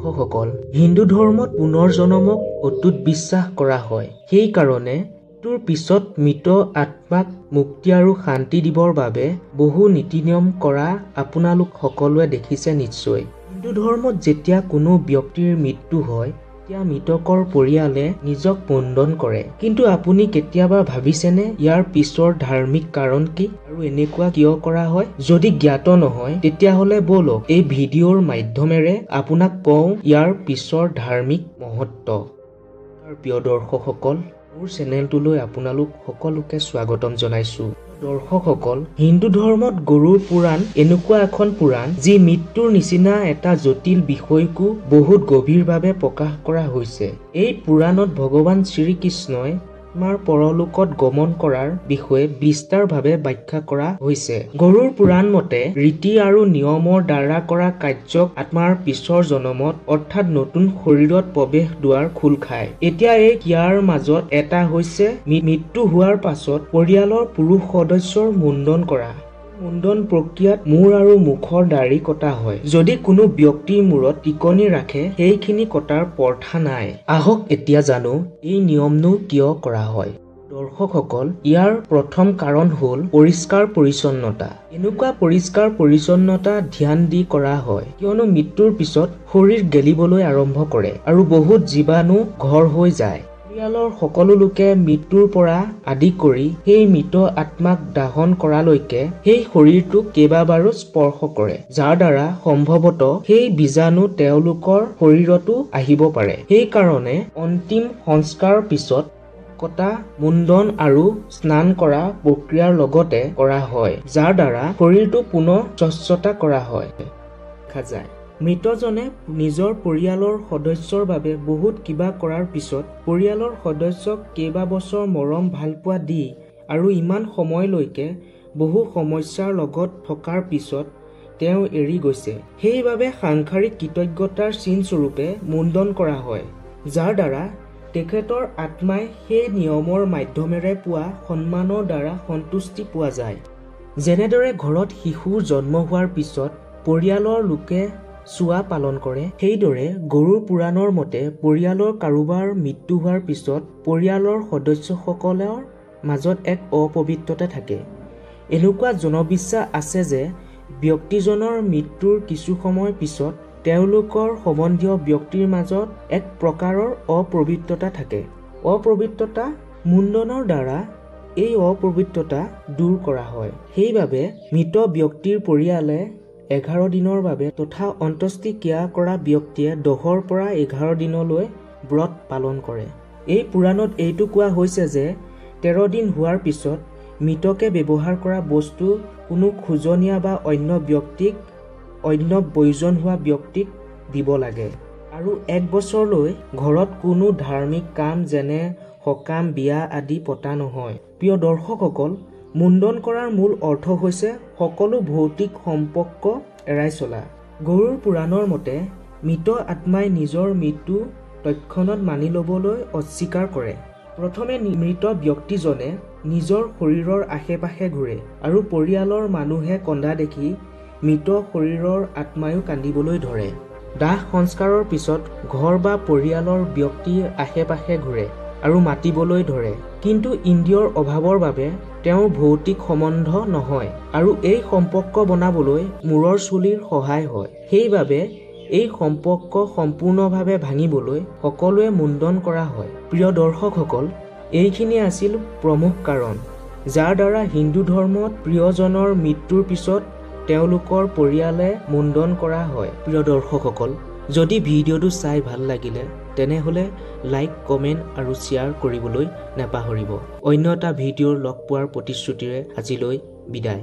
দৰ্শকসকল, হিন্দু ধৰ্মত পুনৰ্জনমক অটুট বিশ্বাস কৰা হয়। সেই কাৰণে মৃত্যুৰ পিছত মৃত আত্মাক মুক্তি আৰু শান্তি দিবৰ বাবে বহু নীতি নিয়ম কৰা আপোনালোক সকলোৱে দেখিছে নিশ্চয়। হিন্দু ধৰ্মত যেতিয়া কোনো ব্যক্তিৰ মৃত্যু হয় তেতিয়া মৃতকৰ পৰিয়ালে নিজক মুণ্ডন কৰে। কিন্তু আপুনি কেতিয়াবা ভাবিছেনে ইয়াৰ পিছৰ ধাৰ্মিক কাৰণ কি আৰু এনেকুৱা কিয় কৰা হয়? যদি জ্ঞাত নহয় তেতিয়াহ'লে বলক এই ভিডিঅ'ৰ মাধ্যমেৰে আপোনাক কওঁ ইয়াৰ পিছৰ ধাৰ্মিক মহত্ব। প্ৰিয় দৰ্শকসকল, মোৰ চেনেলটোলৈ আপোনালোক সকলোকে স্বাগতম জনাইছো। দৰ্শকসকল, হিন্দু ধৰ্মত গৰুড় পুৰাণ এনেকুৱা এখন পুৰাণ যি মৃত্যুৰ নিচিনা এটা জটিল বিষয়কো বহুত গভীৰভাৱে প্ৰকাশ কৰা হৈছে। এই পুৰাণত ভগৱান শ্ৰীকৃষ্ণই আত্মাৰ পৰলোকত গমন কৰাৰ বিষয়ে বিস্তাৰভাৱে ব্যাখ্যা কৰা হৈছে। গৰুড় পুৰাণ মতে ৰীতি আৰু নিয়মৰ দ্বাৰা কৰা কাৰ্যক আত্মাৰ পিছৰ জনমত অৰ্থাৎ নতুন শৰীৰত প্ৰৱেশ দুৱাৰ খোল খায়। এতিয়া এই ক্ৰিয়াৰ মাজত এটা হৈছে মৃত্যু হোৱাৰ পাছত পৰিয়ালৰ পুৰুষ সদস্যৰ মুণ্ডন কৰা। মুণ্ডন প্ৰক্ৰিয়াত মূৰ আৰু মুখৰ দাড়ি কটা হয়। যদি কোনো ব্যক্তিৰ মূৰত টিকনি ৰাখে সেইখিনি কটাৰ প্ৰথা নাই। আহক এতিয়া জানো এই নিয়মনো কিয় কৰা হয়। দৰ্শকসকল, ইয়াৰ প্ৰথম কাৰণ হ'ল পৰিষ্কাৰ পৰিচ্ছন্নতা। এনেকুৱা পৰিষ্কাৰ পৰিচ্ছন্নতা ধ্যান দি কৰা হয় কিয়নো মৃত্যুৰ পিছত শৰীৰ গেলিবলৈ আৰম্ভ কৰে আৰু বহুত জীৱাণু ঘৰ হৈ যায়। পৰিয়ালৰ সকলো লোকে মৃত্যুৰ পৰা আদি কৰি সেই মৃত আত্মাক দাহন কৰালৈকে সেই শৰীৰটোক কেইবাবাৰো স্পৰ্শ কৰে, যাৰ দ্বাৰা সম্ভৱতঃ সেই বীজাণু তেওঁলোকৰ শৰীৰতো আহিব পাৰে। সেইকাৰণে অন্তিম সংস্কাৰৰ পিছত কটা, মুণ্ডন আৰু স্নান কৰা প্ৰক্ৰিয়াৰ লগতে কৰা হয়, যাৰ দ্বাৰা শৰীৰটো পুনৰ স্বচ্ছতা কৰা হয়। দেখা যায় মৃতজনে নিজৰ পৰিয়ালৰ সদস্যৰ বাবে বহুত কিবা কৰাৰ পিছত পৰিয়ালৰ সদস্যক কেইবাবছৰ মৰম ভালপোৱা দি আৰু ইমান সময়লৈকে বহু সমস্যাৰ লগত থকাৰ পিছত তেওঁ এৰি গৈছে। সেইবাবে সাংসাৰিক কৃতজ্ঞতাৰ চিনস্বৰূপে মুণ্ডন কৰা হয়, যাৰ দ্বাৰা তেখেতৰ আত্মাই সেই নিয়মৰ মাধ্যমেৰে পোৱা সন্মানৰ দ্বাৰা সন্তুষ্টি পোৱা যায়। যেনেদৰে ঘৰত শিশুৰ জন্ম হোৱাৰ পিছত পৰিয়ালৰ লোকে চুৱা পালন কৰে, সেইদৰে গৰুড় পুৰাণৰ মতে পৰিয়ালৰ কাৰোবাৰ মৃত্যু হোৱাৰ পিছত পৰিয়ালৰ সদস্যসকলৰ মাজত এক অপবিত্ৰতা থাকে। এনেকুৱা জনবিশ্বাস আছে যে ব্যক্তিজনৰ মৃত্যুৰ কিছু সময় পিছত তেওঁলোকৰ সম্বন্ধীয় ব্যক্তিৰ মাজত এক প্ৰকাৰৰ অপবিত্ৰতা থাকে। অপবিত্ৰতা মুণ্ডনৰ দ্বাৰা এই অপবিত্ৰতা দূৰ কৰা হয়। সেইবাবে মৃত ব্যক্তিৰ পৰিয়ালে 11 দিনৰ বাবে তথা অন্ত্যেষ্টি ক্ৰিয়া কৰা ব্যক্তিয়ে 10ৰ পৰা 11 দিনলৈ ব্ৰত পালন কৰে। এই পুৰাণত এইটো কোৱা হৈছে যে 13 দিন হোৱাৰ পিছত মৃতকে ব্যৱহাৰ কৰা বস্তু কোনো খোজনীয়া বা অন্য ব্যক্তিক অন্য প্ৰয়োজন হোৱা ব্যক্তিক দিব লাগে আৰু 1 বছৰলৈ ঘৰত কোনো ধাৰ্মিক কাম যেনে সকাম, বিয়া আদি পতা নহয়। প্ৰিয় দৰ্শকসকল, মুণ্ডন কৰাৰ মূল অৰ্থ হৈছে সকলো ভৌতিক সম্পৰ্ক এৰাই চলা। গৰুড় পুৰাণৰ মতে মৃত আত্মাই নিজৰ মৃত্যু তৎক্ষণাৎ মানি ল'বলৈ অস্বীকাৰ কৰে। প্ৰথমে মৃত ব্যক্তিজনে নিজৰ শৰীৰৰ আশে-পাশে ঘূৰে আৰু পৰিয়ালৰ মানুহে কন্দা দেখি মৃত শৰীৰৰ আত্মায়ো কান্দিবলৈ ধৰে। দাহ সংস্কাৰৰ পিছত ঘৰ বা পৰিয়ালৰ ব্যক্তিৰ আশে-পাশে ঘূৰে আৰু মাতিবলৈ ধৰে, কিন্তু ইন্দ্ৰিয়ৰ অভাৱৰ বাবে তেওঁৰ ভৌতিক সম্বন্ধ নহয় আৰু এই সম্পৰ্ক বনাবলৈ মূৰৰ চুলিৰ সহায় হয়। সেইবাবে এই সম্পৰ্ক সম্পূৰ্ণভাৱে ভাঙিবলৈ সকলোৱে মুণ্ডন কৰা হয়। প্ৰিয় দৰ্শকসকল, এইখিনি আছিল প্ৰমুখ কাৰণ যাৰ দ্বাৰা হিন্দু ধৰ্মত প্ৰিয়জনৰ মৃত্যুৰ পিছত তেওঁলোকৰ পৰিয়ালে মুণ্ডন কৰা হয়। প্ৰিয় দৰ্শকসকল, যদি ভিডিঅ'টো চাই ভাল লাগিলে তেনেহ'লে লাইক, কমেণ্ট আৰু শ্বেয়াৰ কৰিবলৈ নাপাহৰিব। অন্য এটা ভিডিঅ'ৰ লগ পোৱাৰ প্ৰতিশ্ৰুতিৰে আজিলৈ বিদায়।